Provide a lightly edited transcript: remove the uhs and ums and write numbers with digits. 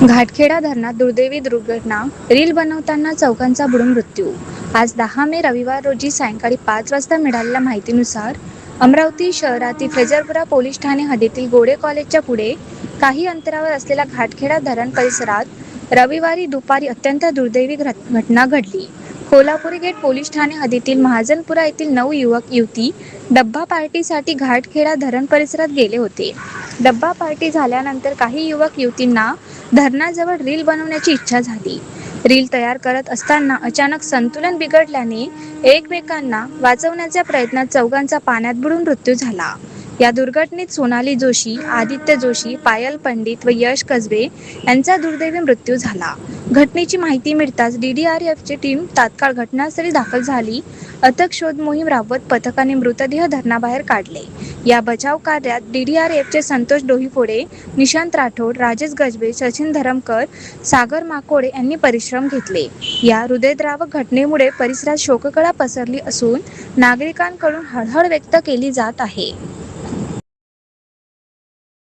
घाटखेडा धरणात दुर्दैवी दुर्घटना, रील बनवताना चौघांचा बुडून मृत्यू. आज 10 मे रविवार रोजी सायंकाळी 5 वाजता मिळालेल्या माहितीनुसार अमरावती शहरातील फैजरपुरा पोलीस ठाणे हद्दीतील गोडे कॉलेजच्या पुढे काही अंतरावर असलेल्या घाटखेडा धरण परिसरात रविवारी दुपारी अत्यंत दुर्दैवी घटना घडली. कोल्हापुरी गेट पोलीस ठाणे हद्दीतील महाजनपुरा येथील 9 युवक युवती डब्बा पार्टीसाठी घाटखेडा धरण परिसरात गेले होते. डब्बा पार्टी झाल्यानंतर काही युवक युवतींना धरणाजवळ रील बनवण्याची इच्छा झाली. रील तयार करत असताना अचानक संतुलन बिघडल्याने एकमेकांना वाचवण्याच्या प्रयत्नात चौघांचा पाण्यात बुडून मृत्यू झाला. या दुर्घटनेत सोनाली जोशी, आदित्य जोशी, पायल पंडित व यश कसबे यांचा दुर्दैवी मृत्यू झाला. घटनेची माहिती मिळताच DDRFची टीम तात्काळ घटनास्थळी दाखल झाली. अथक शोध मोहीम राबवत पथकाने मृतदेह धरणाबाहेर काढले. या बचाव कार्यात DDRFचे संतोष डोईफोडे, निशांत राठोड, राजेश गजबे, सचिन धरमकर, सागर माकोडे यांनी परिश्रम घेतले. या हृदयद्रावक घटनेमुळे परिसरात शोककळा पसरली असून नागरिकांकडून हळहळ व्यक्त केली जात आहे.